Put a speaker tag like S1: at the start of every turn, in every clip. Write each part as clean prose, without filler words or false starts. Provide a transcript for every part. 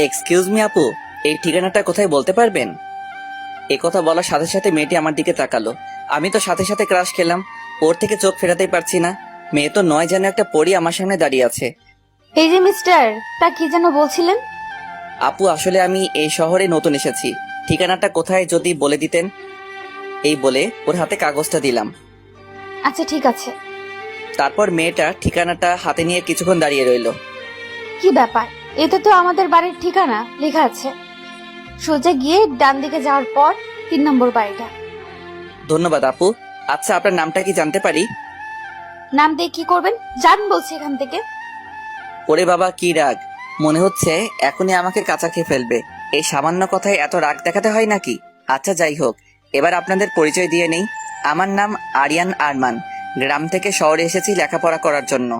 S1: Excuse me আপু, এই ঠিকানাটা কোথায় বলতে পারবেন? এ কথা বলার সাথে সাথে মেয়েটি আমার দিকে তাকালো। আমি তো সাথে সাথে ক্রাশ খেলাম। ওর থেকে চোখ ফেরাতেই পারছি না। মেয়ে তো নয় যেন একটা পরী আমার সামনে দাঁড়িয়ে আছে।
S2: এই যে মিস্টার, তা কি যেন বলছিলেন?
S1: আপু আসলে আমি এই শহরে নতুন এসেছি, ঠিকানাটা কোথায় যদি বলে দিতেন। এই বলে ওর হাতে কাগজটা দিলাম।
S2: আচ্ছা ঠিক আছে।
S1: তারপর মেয়েটা ঠিকানাটা হাতে নিয়ে কিছুক্ষণ দাঁড়িয়ে রইল।
S2: কি ব্যাপার, এতে তো আমাদের বাড়ির ঠিকানা লেখা আছে। সোজা গিয়ে ডান দিকে যাওয়ার পর 3 নম্বর বাড়িটা।
S1: ধন্যবাদ আপু। আচ্ছা আপনার নামটা কি জানতে পারি?
S2: নাম দিয়ে কি করবেন, যান বলছি এখান থেকে।
S1: ওরে বাবা কি রাগ! মনে হচ্ছে এখনই আমাকে কাঁচা খেয়ে ফেলবে। এই সামান্য কথায় এত রাগ দেখাতে হয় নাকি? আচ্ছা যাই হোক, এবার আপনাদের পরিচয় দিয়ে নেই। আমার নাম আরিয়ান আরমান। গ্রাম থেকে শহরে এসেছি লেখাপড়া করার জন্য।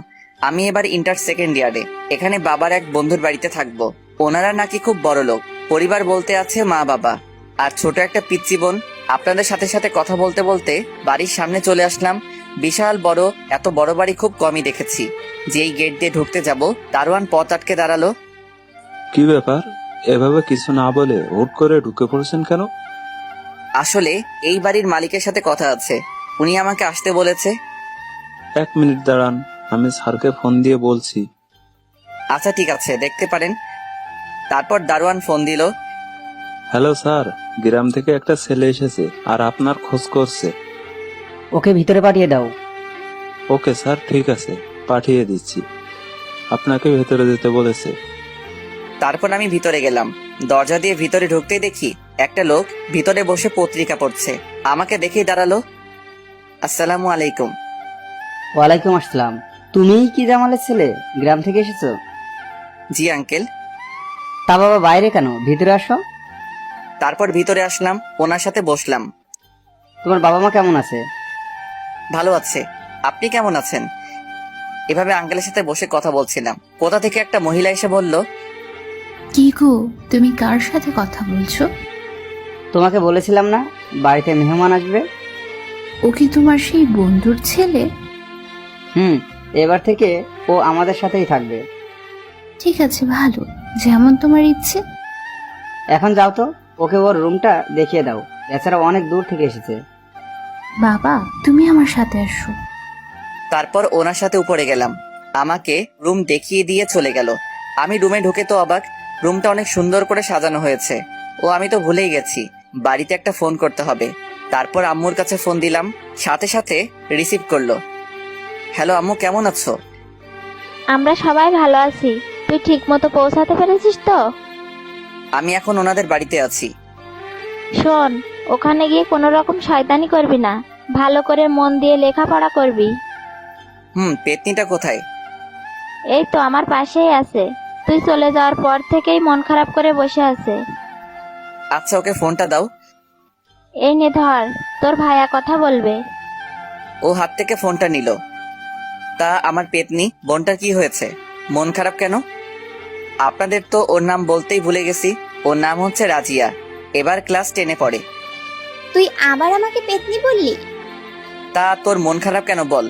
S1: আমি এবার ইন্টার সেকেন্ড ইয়ারে। এখানে বাবার এক বন্ধুর বাড়িতে থাকবো। ওনারা নাকি খুব বড় লোক। পরিবার বলতে আছে মা বাবা আর ছোট একটা পিচ্চি বোন। আপনাদের সাথে সাথে কথা বলতে বলতে বাড়ির সামনে চলে আসলাম। বিশাল বড়, এত বড় বাড়ি খুব কমই দেখেছি। যেই গেট দিয়ে ঢুকতে যাব, দারোয়ান পথ আটকে দাঁড়ালো।
S3: কি ব্যাপার, এভাবে কিছু না বলে হুট করে ঢুকে পড়েছেন কেন?
S1: আসলে এই বাড়ির মালিকের সাথে কথা আছে, উনি আমাকে আসতে বলেছে।
S3: 1 মিনিট দাঁড়ান, আমি স্যারকে ফোন দিয়ে বলছি।
S1: আচ্ছা ঠিক আছে, দেখতে পারেন। তারপর দারোয়ান ফোন দিল।
S3: হ্যালো স্যার, গ্রাম থেকে একটা ছেলে এসেছে আর আপনার খোঁজ করছে।
S4: ওকে ভিতরে পাঠিয়ে দাও।
S3: ওকে স্যার, ঠিক আছে, পাঠিয়ে দিচ্ছি। আপনাকে ভেতরে যেতে বলেছে।
S1: তারপর আমি ভিতরে গেলাম। দরজা দিয়ে ভিতরে ঢুকতেই দেখি একটা লোক ভিতরে বসে পত্রিকা পড়ছে। আমাকে দেখেই দাঁড়ালো। আসসালামু আলাইকুম।
S4: ওয়ালাইকুম আসসালাম। তুমিই কি জামালের ছেলে? গ্রাম থেকে এসেছো?
S1: জি আঙ্কেল।
S4: তা বাবা বাইরে কেন, ভিতরে আসো।
S1: তারপর ভিতরে আসলাম, ওনার সাথে বসলাম।
S4: তোমার বাবা মা কেমন আছে?
S1: ভালো আছে। আপনি কেমন আছেন? এভাবে আঙ্কেলের সাথে বসে কথা বলছিলাম। কোথা থেকে একটা মহিলা এসে বলল,
S5: কি গো, তুমি কার সাথে কথা বলছো?
S4: তোমাকে বলেছিলাম না বাড়িতে মেহমান আসবে।
S5: ও কি তোমার সেই বন্ধুর ছেলে?
S4: এবার থেকে ও আমাদের সাথেই থাকবে।
S5: ঠিক আছে, ভালো, যেমন তোমার ইচ্ছে।
S4: এখন যাও তো, ওকে ওর রুমটা দেখিয়ে দাও। এছাড়া অনেক দূর থেকে এসেছে।
S5: বাবা, তুমি আমার সাথে আসো।
S1: তারপর ওনার সাথে উপরে গেলাম। আমাকে রুম দেখিয়ে দিয়ে চলে গেল। আমি রুমে ঢুকে তো অবাক। রুমটা অনেক সুন্দর করে সাজানো হয়েছে। ও আমি তো ভুলেই গেছি, বাড়িতে একটা ফোন করতে হবে। তারপর আম্মুর কাছে ফোন দিলাম, সাথে সাথে রিসিভ করলো। হ্যালো আম্মু, কেমন আছো?
S6: আমরা সবাই ভালো আছি। তুই ঠিক মতো পৌঁছাতে পেরেছিস তো?
S1: আমি এখন ওনাদের বাড়িতে আছি।
S6: শোন, ওখানে গিয়ে কোনো রকম শয়তানি করবি না। ভালো করে মন দিয়ে লেখাপড়া করবি।
S1: পেতনিটা কোথায়?
S6: এই তো আমার পাশেই আছে। তুই চলে যাওয়ার পর থেকেই মন খারাপ করে বসে আছে।
S1: আচ্ছা ওকে ফোনটা দাও।
S6: এই নে ধর, তোর ভাইয়া কথা বলবে।
S1: ও হাত থেকে ফোনটা নিল। তা আমার পেতনি বোনটার কি হয়েছে? মন খারাপ কেন? আপনাদের তো ওর নাম বলতেই ভুলে গেছি। ওর নাম হচ্ছে রাজিয়া। এবার ক্লাস 10-এ পড়ে।
S7: তুই আবার আমাকে পেতনি বললি?
S1: তা তোর মন খারাপ কেন বল?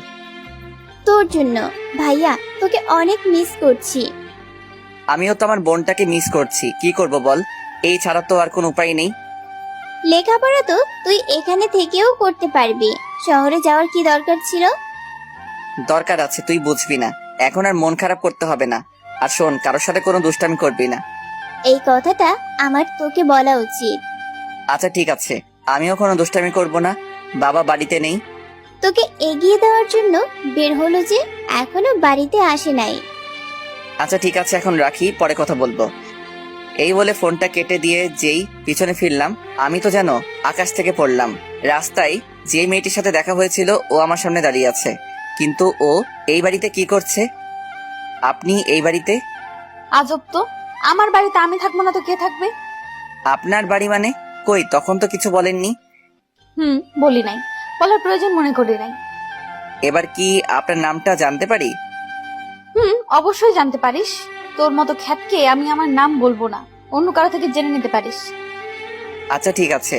S7: তোর জন্য ভাইয়া, তোকে অনেক মিস করছি।
S1: আমিও তো আমার বোনটাকে মিস করছি, কি করব বল? এই ছাড়া তো আর কোনো উপায় নেই।
S7: লেখাপড়া তো তুই এখানে থেকেও করতে পারবি, শহরে যাওয়ার কি দরকার ছিল?
S1: দরকার আছে, তুই বুঝবি না। এখন আর মন খারাপ করতে হবে না। আর শোন, কারোর সাথে কোনো দুষ্টামি করবি না।
S7: এই কথাটা আমার তোকে বলা উচিত।
S1: আচ্ছা ঠিক আছে, আমিও কোনো দুষ্টামি করব না। বাবা বাড়িতে নেই।
S7: তোকে এগিয়ে দেওয়ার জন্য বের হলো যে এখনো বাড়িতে আসে নাই।
S1: আচ্ছা ঠিক আছে, এখন রাখি, পরে কথা বলবো। এই বলে ফোনটা কেটে দিয়ে যেই পিছনে ফিরলাম, আমি তো যেন আকাশ থেকে পড়লাম। রাস্তায় যে মেয়েটির সাথে দেখা হয়েছিল ও আমার সামনে দাঁড়িয়ে আছে, কিন্তু ও এই বাড়িতে কি করছে? আপনি এই বাড়িতে?
S2: আজব তো, আমার বাড়িতে আমি থাকবো না তো কে থাকবে?
S1: আপনার বাড়ি মানে? কই, তখন তো কিছু বলেননি।
S2: বলি নাই, বলার প্রয়োজন মনে করি নাই।
S1: এবার কি আপনার নামটা জানতে পারি?
S2: অবশ্যই জানতে পারিস। তোর মতো খ্যাতকে আমি আমার নাম বলবো না, অন্য কারো থেকে জেনে নিতে পারিস।
S1: আচ্ছা ঠিক আছে,